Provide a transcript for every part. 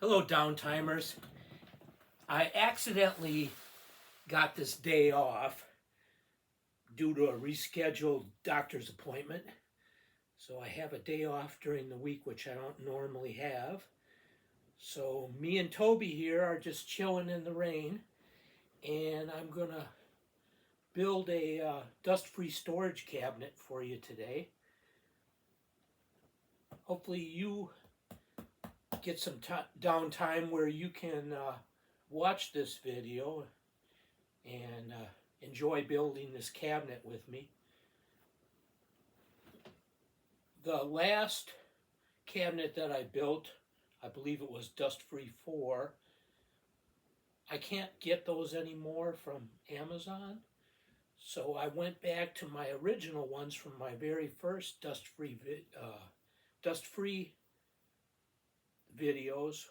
Hello, downtimers. I accidentally got this day off due to a rescheduled doctor's appointment. So I have a day off during the week, which I don't normally have. So me and Toby here are just chilling in the rain, and I'm gonna build a dust-free storage cabinet for you today. Hopefully you get some downtime where you can watch this video and enjoy building this cabinet with me. The last cabinet that I built, I believe it was Dust-Free 4. I can't get those anymore from Amazon, so I went back to my original ones from my very first dust-free videos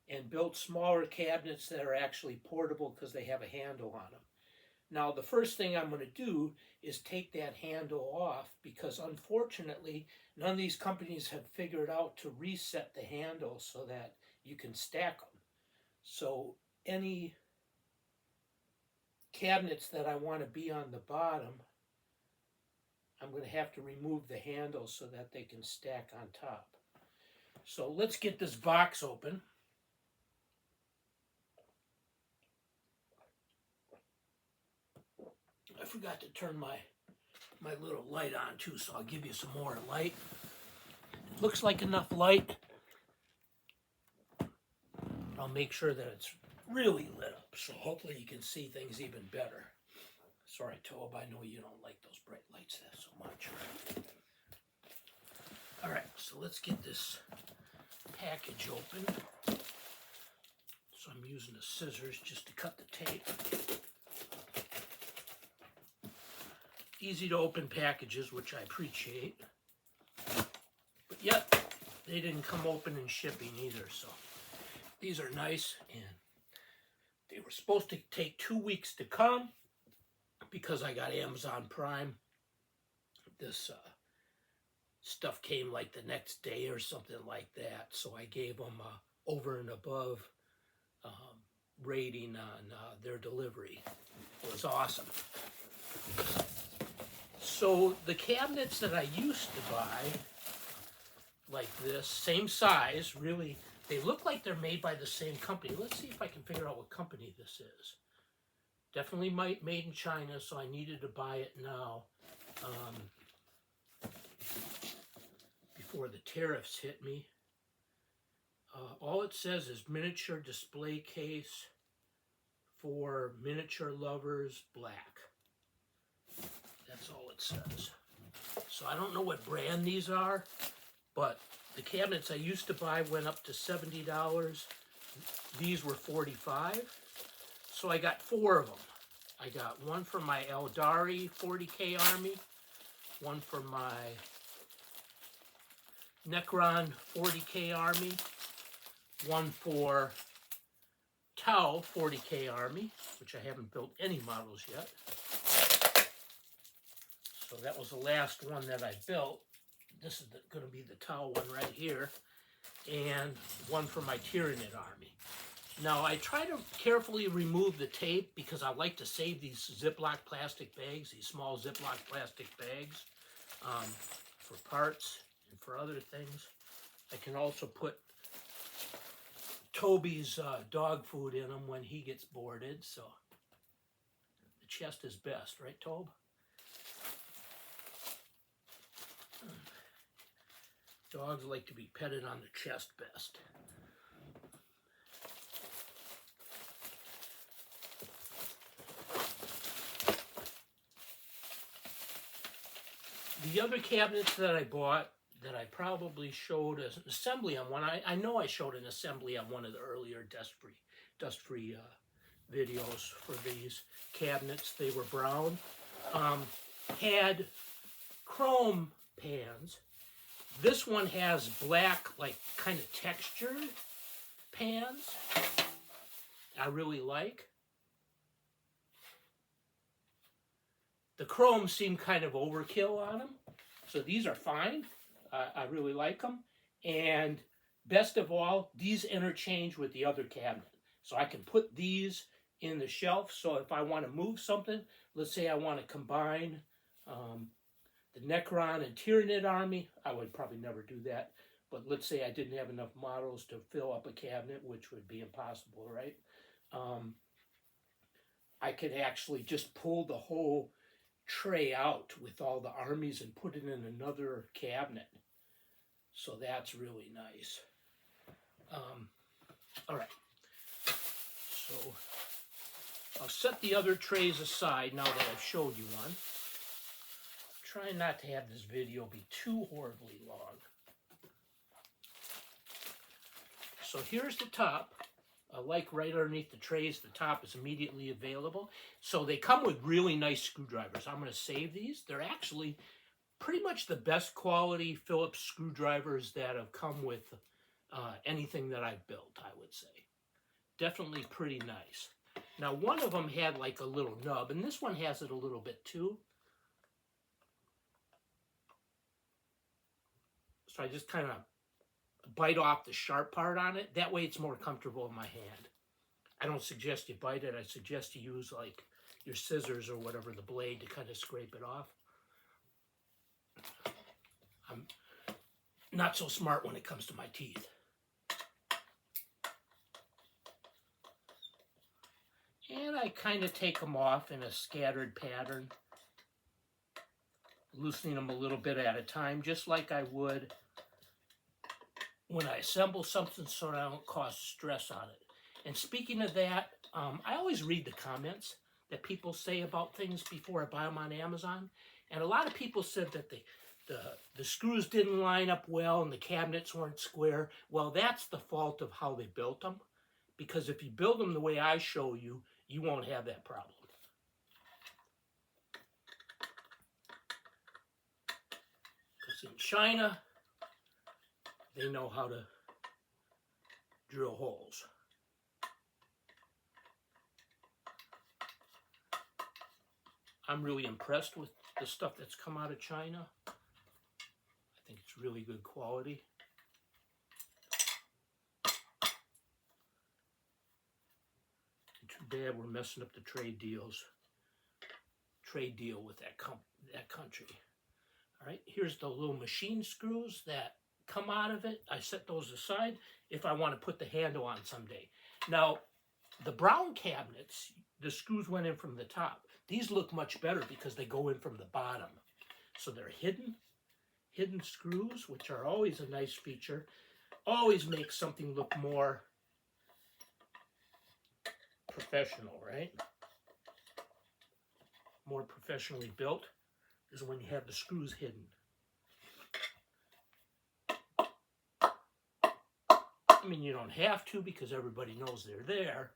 and built smaller cabinets that are actually portable because they have a handle on them. Now the first thing I'm going to do is take that handle off, because unfortunately none of these companies have figured out to reset the handle so that you can stack them. So any cabinets that I want to be on the bottom, I'm going to have to remove the handle so that they can stack on top. So let's get this box open. I forgot to turn my little light on too, so I'll give you some more light. It looks like enough light. I'll make sure that it's really lit up, so hopefully you can see things even better. Sorry, Tobe, I know you don't like those bright lights so much. All right, so let's get this package open. So I'm using the scissors just to cut the tape. Easy to open packages, which I appreciate. But yet, they didn't come open in shipping either, so these are nice, and they were supposed to take 2 weeks to come because I got Amazon Prime. This stuff came like the next day or something like that, so I gave them over and above rating on their delivery. It was awesome. So the cabinets that I used to buy, like this, same size, really, they look like they're made by the same company. Let's see if I can figure out what company this is. Definitely made in China, so I needed to buy it now before the tariffs hit me. All it says is miniature display case for miniature lovers, black. That's all it says. So I don't know what brand these are, but the cabinets I used to buy went up to $70. These were $45. So I got 4 of them. I got one for my Eldari 40K Army, one for my Necron 40K Army, one for Tau 40K Army, which I haven't built any models yet. So that was the last one that I built. This is going to be the Tau one right here, and one for my Tyranid Army. Now I try to carefully remove the tape because I like to save these Ziploc plastic bags, these small Ziploc plastic bags, for parts and for other things. I can also put Toby's dog food in them when he gets boarded, so the chest is best, right, Tobe? Dogs like to be petted on the chest best. The other cabinets that I bought that I probably showed as an assembly on one, I know I showed an assembly on one of the earlier dust-free videos for these cabinets. They were brown, had chrome pans. This one has black, like kind of textured pans. I really like. The chrome seemed kind of overkill on them, so these are fine. I really like them. And best of all, these interchange with the other cabinet. So I can put these in the shelf. So if I want to move something, let's say I want to combine the Necron and Tyranid army, I would probably never do that. But let's say I didn't have enough models to fill up a cabinet, which would be impossible, right? I could actually just pull the whole tray out with all the armies and put it in another cabinet. So that's really nice. All right. So I'll set the other trays aside now that I've showed you one. Try not to have this video be too horribly long. So here's the top. Like right underneath the trays, the top is immediately available. So they come with really nice screwdrivers. I'm going to save these. They're actually pretty much the best quality Phillips screwdrivers that have come with anything that I've built, I would say. Definitely pretty nice. Now, one of them had like a little nub, and this one has it a little bit too. So I just kind of bite off the sharp part on it. That way it's more comfortable in my hand. I don't suggest you bite it. I suggest you use like your scissors or whatever, the blade, to kind of scrape it off. I'm not so smart when it comes to my teeth. And I kind of take them off in a scattered pattern, loosening them a little bit at a time, just like I would when I assemble something so I don't cause stress on it. And speaking of that, I always read the comments that people say about things before I buy them on Amazon. And a lot of people said that the screws didn't line up well and the cabinets weren't square. Well, that's the fault of how they built them. Because if you build them the way I show you, you won't have that problem. Because in China, they know how to drill holes. I'm really impressed with the stuff that's come out of China. I think it's really good quality. Too bad we're messing up the trade deal with that country. All right, here's the little machine screws that come out of it. I set those aside if I want to put the handle on someday. Now, the brown cabinets, the screws went in from the top. These look much better because they go in from the bottom. So they're hidden screws, which are always a nice feature. Always makes something look more professional, right? More professionally built is when you have the screws hidden. I mean, you don't have to because everybody knows they're there,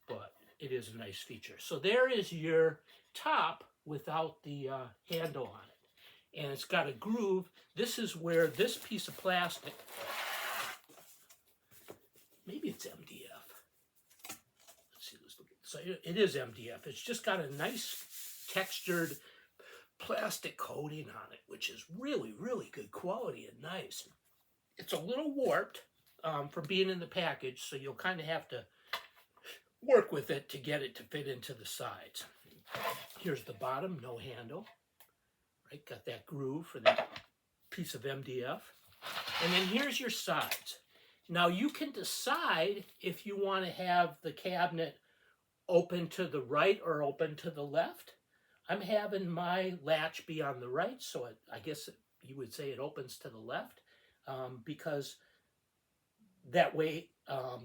but it is a nice feature. So there is your top without the handle on it. And it's got a groove. This is where this piece of plastic, maybe it's MDF. Let's see, let's look at it. So it is MDF. It's just got a nice textured plastic coating on it, which is really, really good quality and nice. It's a little warped from being in the package, so you'll kind of have to work with it to get it to fit into the sides. Here's the bottom, no handle. Right, got that groove for that piece of MDF. And then here's your sides. Now you can decide if you want to have the cabinet open to the right or open to the left. I'm having my latch be on the right, so I guess you would say it opens to the left, because that way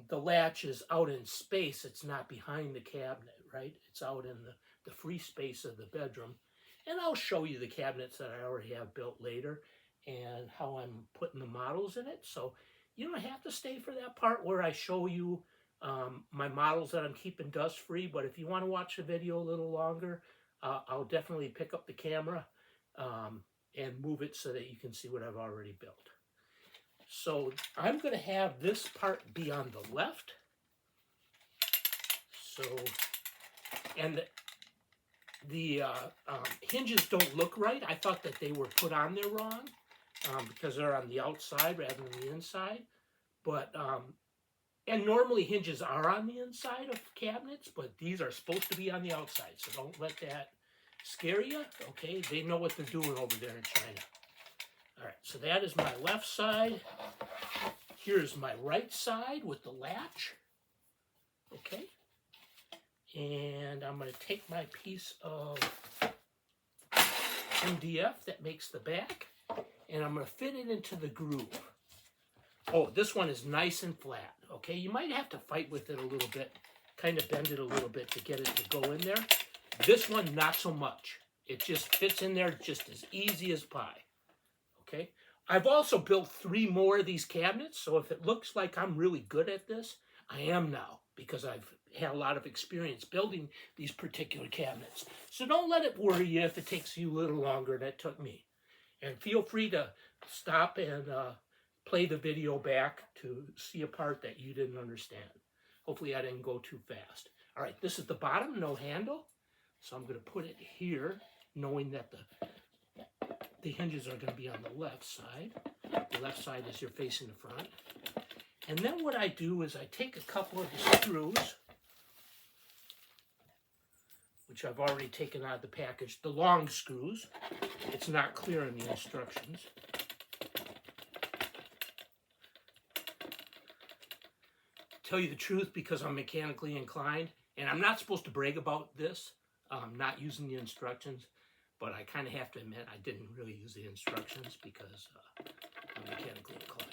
the latch is out in space. It's not behind the cabinet, right? It's out in the free space of the bedroom. And I'll show you the cabinets that I already have built later and how I'm putting the models in it. So you don't have to stay for that part where I show you my models that I'm keeping dust free. But if you want to watch the video a little longer, I'll definitely pick up the camera and move it so that you can see what I've already built. So I'm going to have this part be on the left. So, and the hinges don't look right. I thought that they were put on there wrong because they're on the outside rather than the inside. But and normally hinges are on the inside of cabinets, but these are supposed to be on the outside, so don't let that scare you. Okay, they know what they're doing over there in China. All right, so that is my left side. Here's my right side with the latch. Okay, and I'm going to take my piece of MDF that makes the back, and I'm going to fit it into the groove. Oh, this one is nice and flat. Okay, you might have to fight with it a little bit, kind of bend it a little bit to get it to go in there. This one, not so much. It just fits in there just as easy as pie. Okay, I've also built 3 more of these cabinets, so if it looks like I'm really good at this, I am now, because I've had a lot of experience building these particular cabinets. So don't let it worry you if it takes you a little longer than it took me. And feel free to stop and play the video back to see a part that you didn't understand. Hopefully I didn't go too fast. All right, this is the bottom, no handle. So I'm going to put it here, knowing that the hinges are going to be on the left side. The left side is you're facing the front. And then what I do is I take a couple of the screws, which I've already taken out of the package, the long screws. It's not clear in the instructions. Tell you the truth, because I'm mechanically inclined, and I'm not supposed to brag about this, not using the instructions, but I kind of have to admit I didn't really use the instructions because I'm mechanically inclined.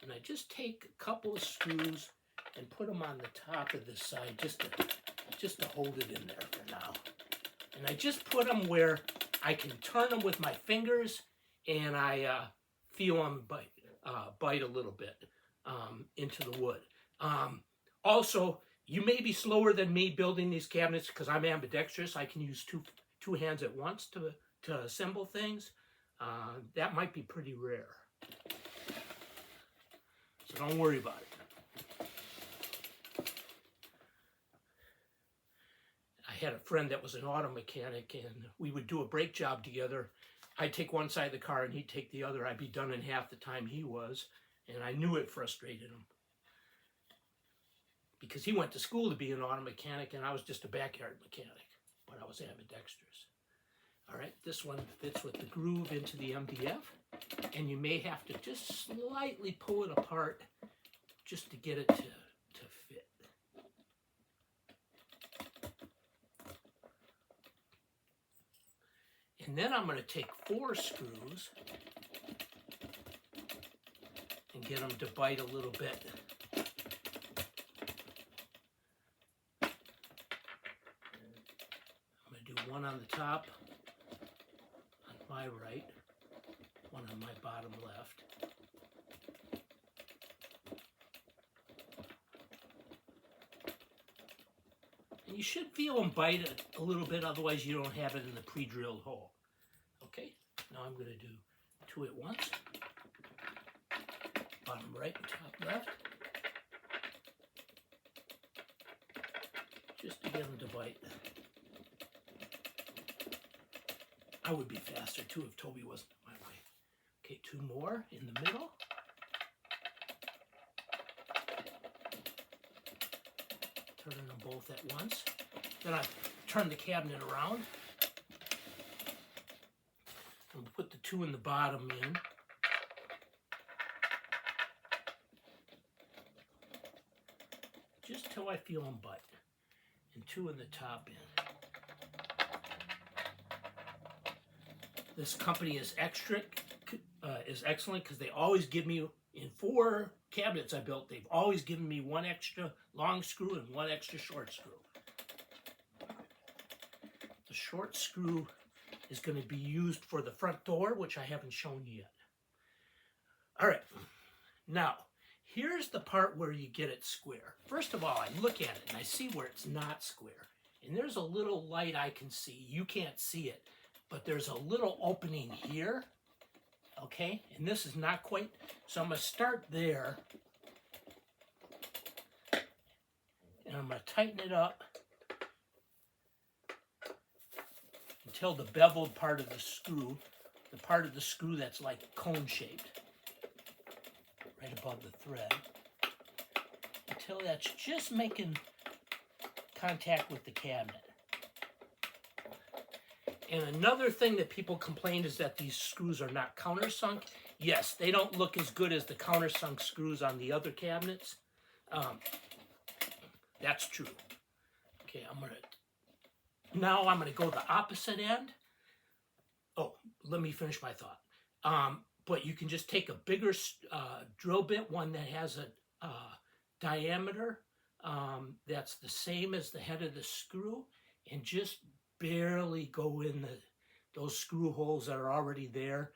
And I just take a couple of screws and put them on the top of this side just to hold it in there for now. And I just put them where I can turn them with my fingers, and I feel them bite a little bit into the wood. Also, you may be slower than me building these cabinets because I'm ambidextrous. I can use two hands at once to assemble things. That might be pretty rare. So don't worry about it. I had a friend that was an auto mechanic, and we would do a brake job together. I'd take one side of the car and he'd take the other. I'd be done in half the time he was, and I knew it frustrated him. Because he went to school to be an auto mechanic, and I was just a backyard mechanic, but I was ambidextrous. All right, this one fits with the groove into the MDF, and you may have to just slightly pull it apart just to get it to fit. And then I'm going to take 4 screws and get them to bite a little bit. One on the top, on my right, one on my bottom left. And you should feel them bite a little bit, otherwise you don't have it in the pre-drilled hole. Okay, now I'm going to do 2 at once. Bottom right and top left. Just to get them to bite. I would be faster too if Toby wasn't in my way. Okay, 2 more in the middle. Turning them both at once. Then I turn the cabinet around. And put the 2 in the bottom in. Just till I feel them bite. And 2 in the top in. This company is excellent because they always give me, in 4 cabinets I built, they've always given me 1 extra long screw and 1 extra short screw. The short screw is going to be used for the front door, which I haven't shown you yet. All right, now here's the part where you get it square. First of all, I look at it and I see where it's not square. And there's a little light I can see. You can't see it. But there's a little opening here, okay? And this is not quite, so I'm going to start there. And I'm going to tighten it up until the beveled part of the screw the part of the screw that's like cone shaped, right above the thread, until that's just making contact with the cabinet. And another thing that people complain is that these screws are not countersunk. Yes, they don't look as good as the countersunk screws on the other cabinets. That's true. Okay, now I'm gonna go the opposite end. Oh, let me finish my thought. But you can just take a bigger drill bit, one that has a diameter that's the same as the head of the screw, and just barely go in those screw holes that are already there,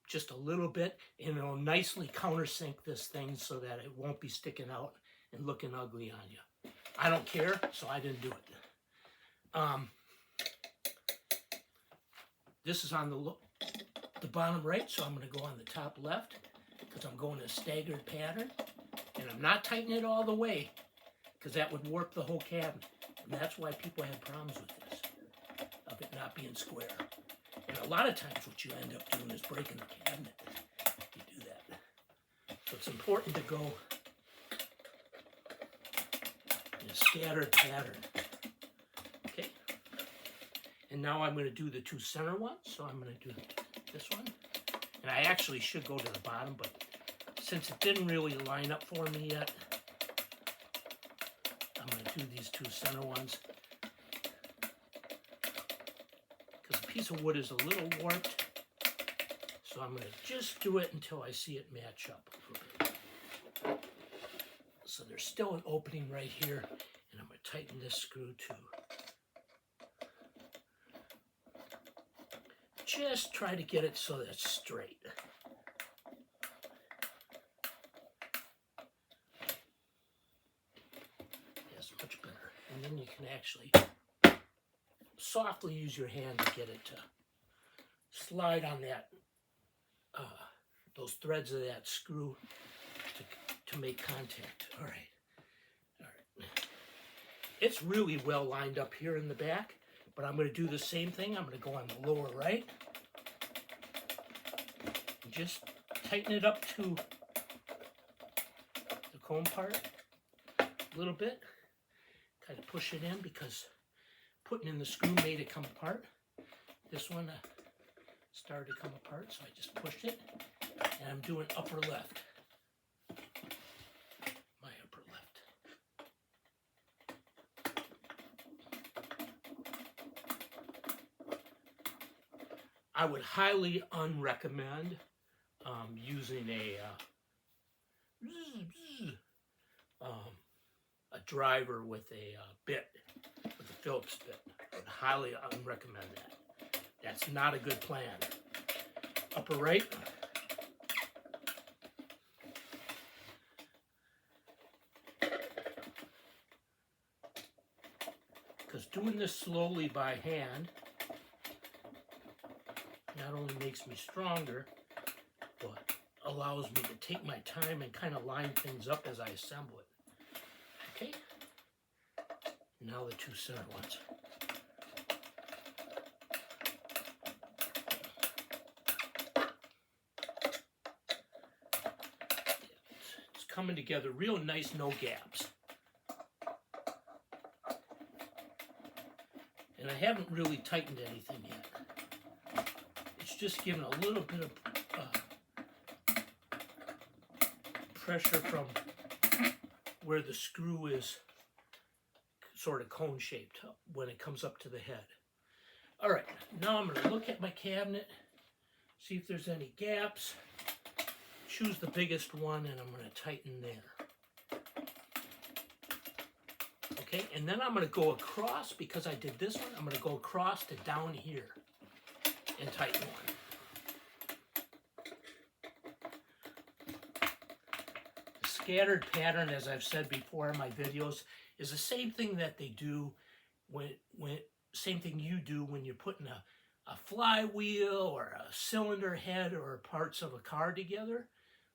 just a little bit, and it'll nicely countersink this thing so that it won't be sticking out and looking ugly on you. I don't care, so I didn't do it. This is on the bottom right, so I'm going to go on the top left because I'm going a staggered pattern, and I'm not tightening it all the way because that would warp the whole cabinet, and that's why people have problems with this, of it not being square. And a lot of times what you end up doing is breaking the cabinet. You do that. So it's important to go in a scattered pattern. Okay? And now I'm going to do the two center ones. So I'm going to do this one. And I actually should go to the bottom, but since it didn't really line up for me yet, I'm going to do these two center ones. Because the piece of wood is a little warped. So I'm going to just do it until I see it match up a little bit. So there's still an opening right here, and I'm going to tighten this screw too. Just try to get it so that it's straight. That's much better. And then you can actually softly use your hand to get it to slide on that, those threads of that screw to make contact. All right. It's really well lined up here in the back, but I'm going to do the same thing. I'm going to go on the lower right. Just tighten it up to the comb part a little bit. Kind of push it in because putting in the screw made it come apart. This one started to come apart, so I just pushed it. And I'm doing upper left. My upper left. I would highly unrecommend using a driver with a bit, with a Phillips bit. I would highly unrecommend that. That's not a good plan. Upper right. Because doing this slowly by hand not only makes me stronger, but allows me to take my time and kind of line things up as I assemble it. Okay? Now the two center ones. It's coming together real nice, no gaps. And I haven't really tightened anything yet. It's just giving a little bit of pressure from where the screw is sort of cone shaped when it comes up to the head. All right, now I'm going to look at my cabinet, see if there's any gaps, choose the biggest one, and I'm going to tighten there. Okay, and then I'm going to go across, because I did this one, I'm going to go across to down here and tighten one. Scattered pattern, as I've said before in my videos, is the same thing that they do same thing you do when you're putting a flywheel or a cylinder head or parts of a car together,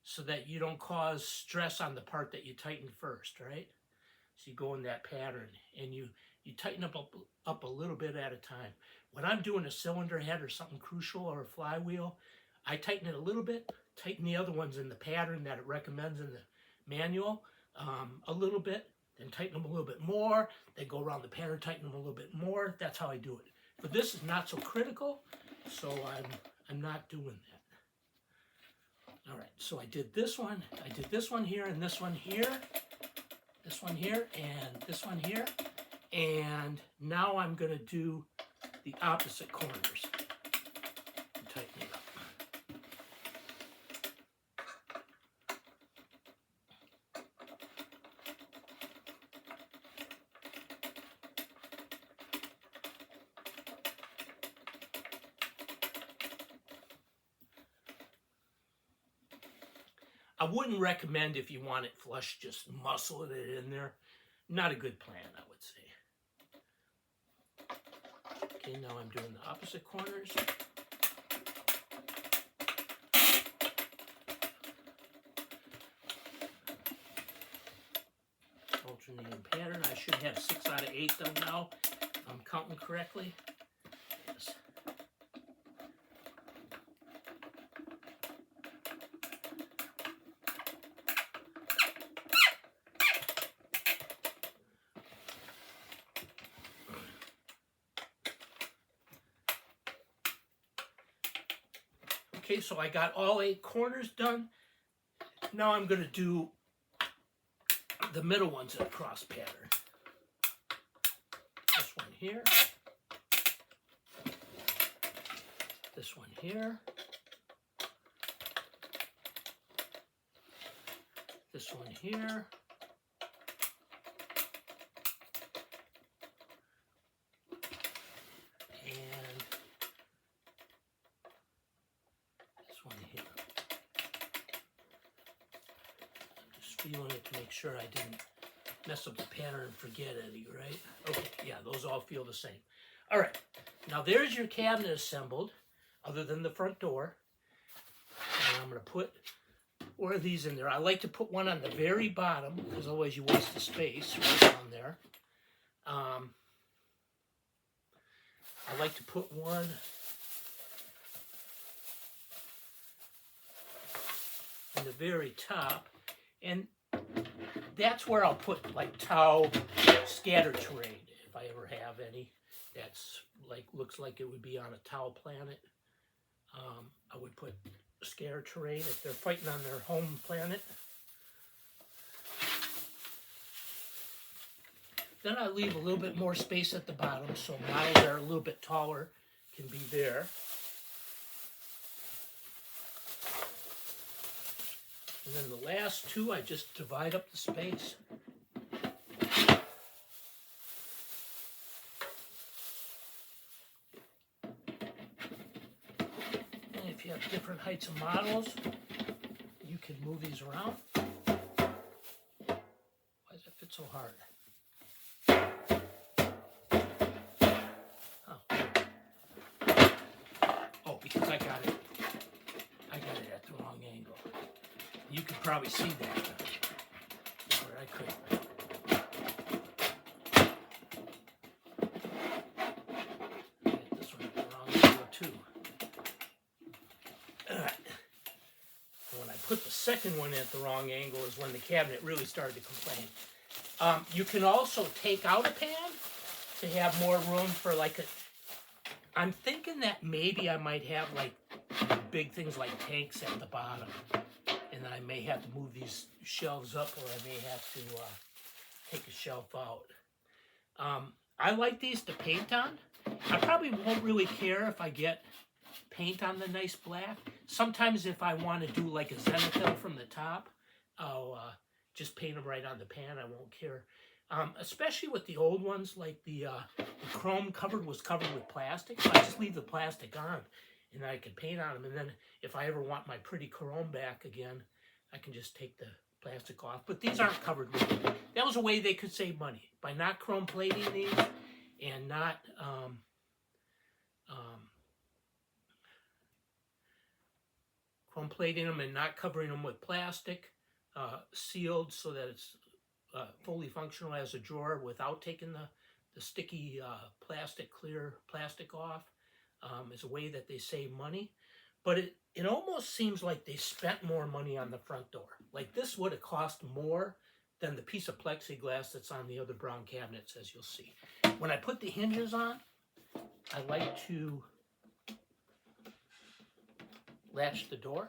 so that you don't cause stress on the part that you tighten first, right? So you go in that pattern and you you tighten up a little bit at a time. When I'm doing a cylinder head or something crucial or a flywheel, I tighten it a little bit, tighten the other ones in the pattern that it recommends in the manual a little bit, then tighten them a little bit more, then go around the pattern, tighten them a little bit more. That's how I do it. But this is not so critical, so I'm not doing that. All right, so I did this one here, and this one here, this one here, and this one here. And now I'm going to do the opposite corners and tighten it up. I wouldn't recommend, if you want it flush, just muscle it in there. Not a good plan, I would say. Okay, now I'm doing the opposite corners. Alternating pattern. I should have 6 out of 8 done now, if I'm counting correctly. Yes. Okay, so I got all 8 corners done. Now I'm going to do the middle ones in a cross pattern. This one here. This one here. This one here. Feeling it to make sure I didn't mess up the pattern and forget any, right? Okay, yeah, those all feel the same. All right, now there's your cabinet assembled, other than the front door. And I'm going to put one of these in there. I like to put one on the very bottom, because otherwise you waste the space right down there. I like to put one in the very top. And that's where I'll put like towel scatter terrain, if I ever have any. That's like, looks like it would be on a towel planet. I would put scatter terrain if they're fighting on their home planet. Then I leave a little bit more space at the bottom, so models that are a little bit taller can be there. And then the last two, I just divide up the space. And if you have different heights of models, you can move these around. Why does it fit so hard? Oh, because I got it at the wrong angle. You could probably see that, where I couldn't. Get this one at the wrong angle too. All right. And when I put the second one at the wrong angle is when the cabinet really started to complain. You can also take out a pan to have more room for like a... I'm thinking that maybe I might have like big things like tanks at the bottom. And I may have to move these shelves up, or I may have to take a shelf out. I like these to paint on. I probably won't really care if I get paint on the nice black. Sometimes if I want to do like a zenithal from the top, I'll just paint them right on the pan. I won't care. Especially with the old ones, like the chrome covered was covered with plastic. So I just leave the plastic on, and I can paint on them. And then if I ever want my pretty chrome back again, I can just take the plastic off. But these aren't covered with it. That was a way they could save money, by not chrome plating these and not chrome plating them and not covering them with plastic, sealed so that it's fully functional as a drawer without taking the the sticky clear plastic off is a way that they save money. But it almost seems like they spent more money on the front door. Like this would have cost more than the piece of plexiglass that's on the other brown cabinets, as you'll see. When I put the hinges on, I like to latch the door.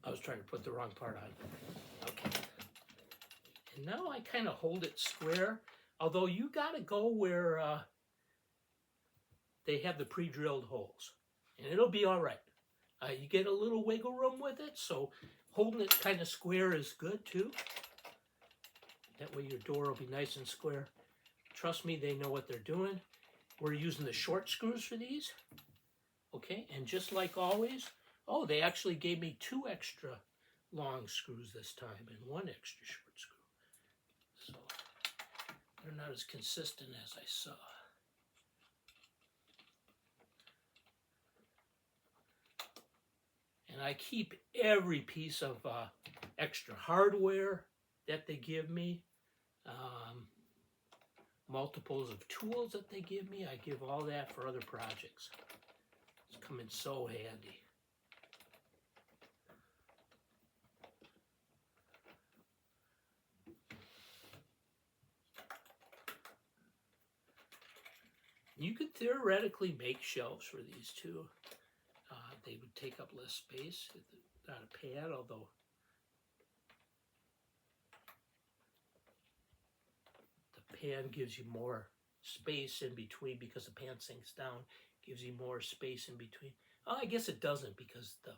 I was trying to put the wrong part on. Okay. And now I kind of hold it square, although you got to go where they have the pre-drilled holes, and it'll be all right. You get a little wiggle room with it, so holding it kind of square is good too. That way your door will be nice and square. Trust me, they know what they're doing. We're using the short screws for these. Okay, and just like always, oh, they actually gave me 2 extra long screws this time and 1 extra short screw. So they're not as consistent as I saw. And I keep every piece of extra hardware that they give me, multiples of tools that they give me. I give all that for other projects. It's come in so handy. You could theoretically make shelves for these too. They would take up less space without a pad, although the pan gives you more space in between because the pan sinks down, gives you more space in between. Oh, I guess it doesn't because the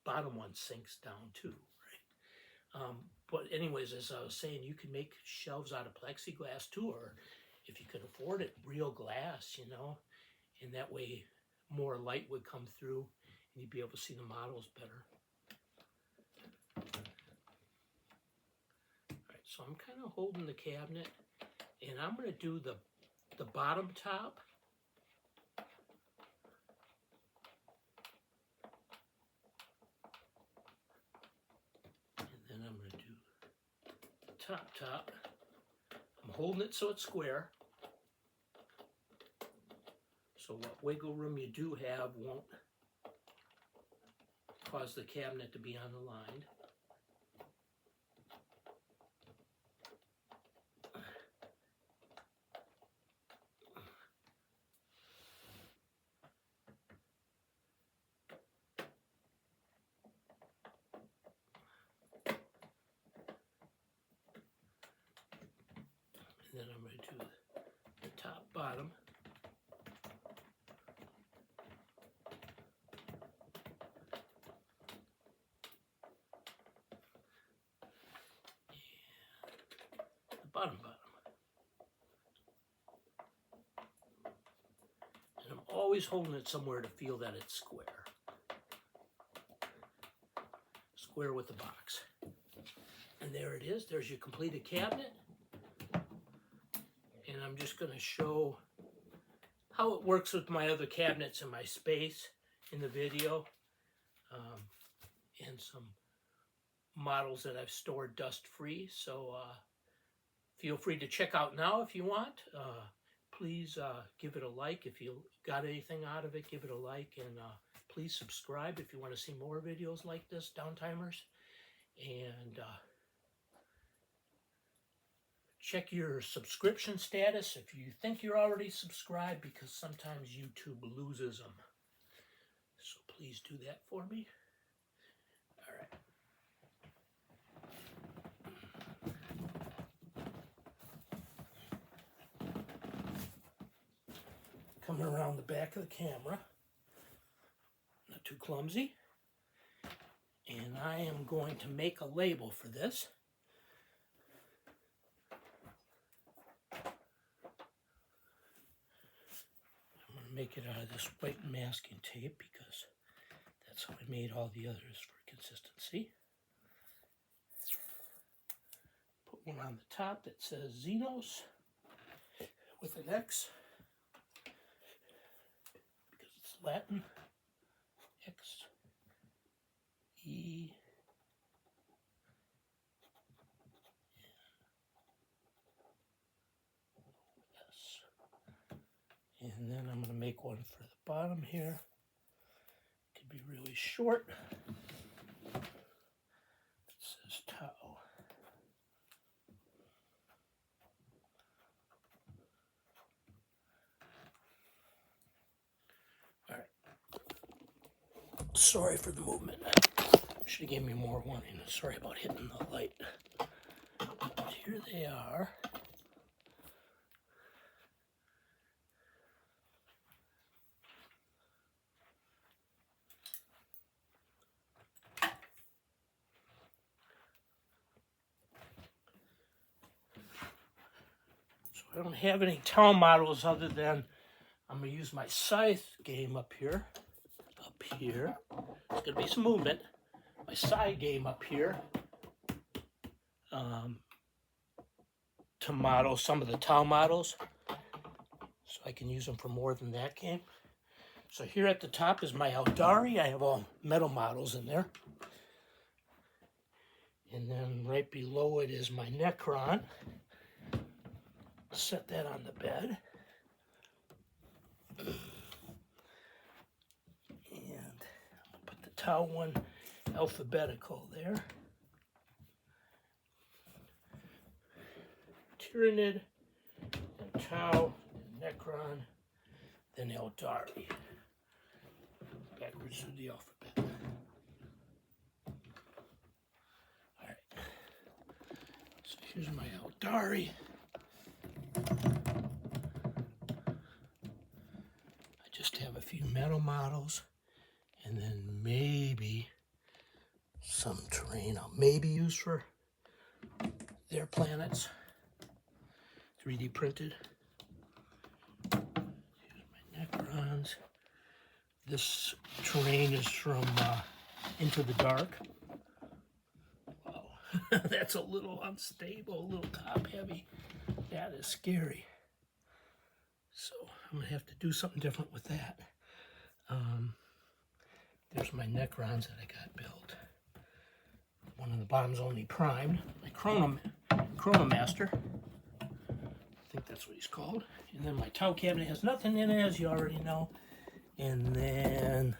bottom one sinks down too, right? But anyways, as I was saying, you can make shelves out of plexiglass too, or if you can afford it, real glass, you know, and that way more light would come through and you'd be able to see the models better. All right, so I'm kind of holding the cabinet, and I'm going to do the bottom top. And then I'm going to do the top. I'm holding it so it's square. So what wiggle room you do have won't cause the cabinet to be on the line. And then I'm going to do the top, bottom. Bottom. And I'm always holding it somewhere to feel that it's square. Square with the box. And there it is. There's your completed cabinet. And I'm just going to show how it works with my other cabinets in my space in the video. And some models that I've stored dust-free. So feel free to check out now if you want. Please give it a like. If you got anything out of it, give it a like. And please subscribe if you want to see more videos like this, Downtimers. And check your subscription status if you think you're already subscribed, because sometimes YouTube loses them. So please do that for me. All right. Coming around the back of the camera, not too clumsy, and I am going to make a label for this. I'm going to make it out of this white masking tape because that's how I made all the others for consistency. Put one on the top that says Xenos with an X because it's Latin. X, E, S. And then I'm going to make one for the bottom here. It could be really short. It says tau. All right. Sorry for the movement. Should have gave me more warning. Sorry about hitting the light. But here they are. So I don't have any tau models other than I'm going to use my scythe game up here. Up here. There's going to be some movement. My side game up here. To model some of the tau models. So I can use them for more than that game. So here at the top is my Eldari. I have all metal models in there. And then right below it is my Necron. Set that on the bed. And I'll put the tau one alphabetical there. Tyranid, then tau, then Necron, then Eldari. Backwards through the alphabet. Alright. So here's my Eldari. I just have a few metal models and then maybe some terrain I'll maybe use for their planets. 3D printed. Here's my Necrons. This terrain is from Into the Dark. Wow, that's a little unstable, a little top heavy. That is scary. So I'm going to have to do something different with that. There's my Necrons that I got built. One of the bottom's only primed. My Chronomaster. I think that's what he's called. And then my tau cabinet has nothing in it, as you already know. And then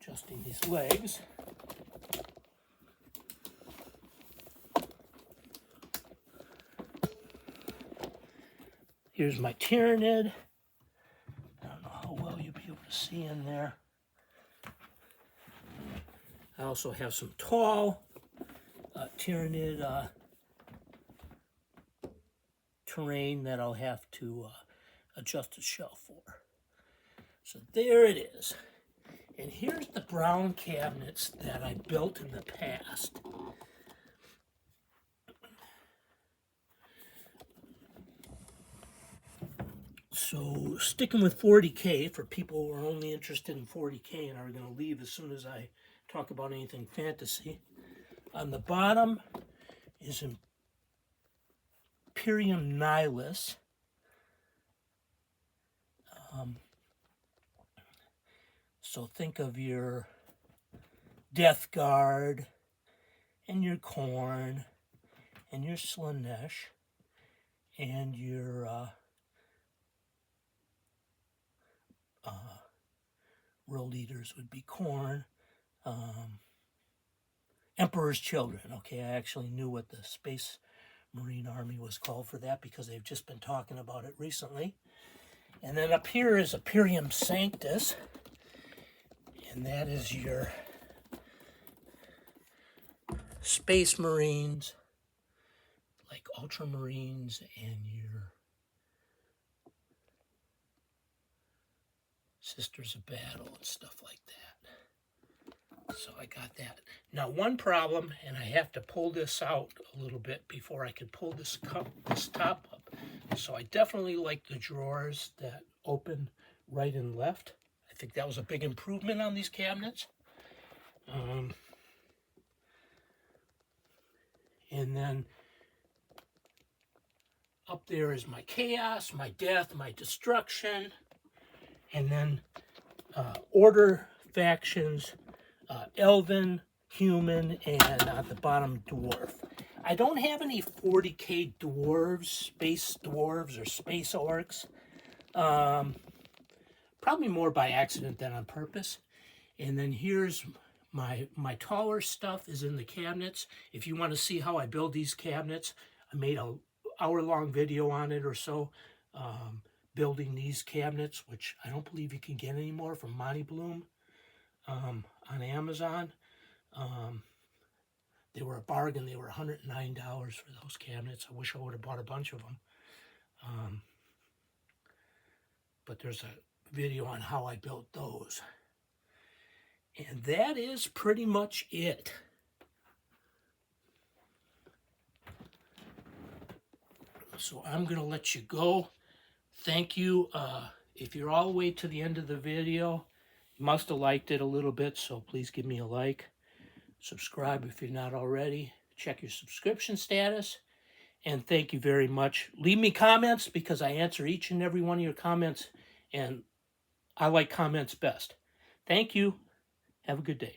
adjusting these legs. Here's my Tyranid. I don't know how well you'll be able to see in there. I also have some tall Tyranid terrain that I'll have to adjust the shelf for. So there it is. And here's the brown cabinets that I built in the past. So sticking with 40K for people who are only interested in 40K and are going to leave as soon as I talk about anything fantasy. On the bottom is Imperium Nihilus. So think of your Death Guard and your Khorne and your Slaanesh and your world leaders would be Khorne. Emperor's Children. Okay, I actually knew what the Space Marine Army was called for that because they've just been talking about it recently. And then up here is Imperium Sanctus. And that is your Space Marines, like Ultramarines, and your Sisters of Battle and stuff like that. So I got that. Now one problem, and I have to pull this out a little bit before I can pull this top up. So I definitely like the drawers that open right and left. I think that was a big improvement on these cabinets. And then up there is my chaos, my death, my destruction, and then order factions, elven, human, and at the bottom, dwarf. I don't have any 40k dwarves, space dwarves, or space orcs. Probably more by accident than on purpose. And then here's my taller stuff is in the cabinets. If you want to see how I build these cabinets, I made a hour-long video on it or so, building these cabinets, which I don't believe you can get anymore from Monty Bloom on Amazon. They were a bargain. They were $109 for those cabinets. I wish I would have bought a bunch of them. But there's a video on how I built those. And that is pretty much it. So I'm going to let you go. Thank you. If you're all the way to the end of the video, you must have liked it a little bit, so please give me a like. Subscribe if you're not already. Check your subscription status. And thank you very much. Leave me comments because I answer each and every one of your comments, and I like comments best. Thank you. Have a good day.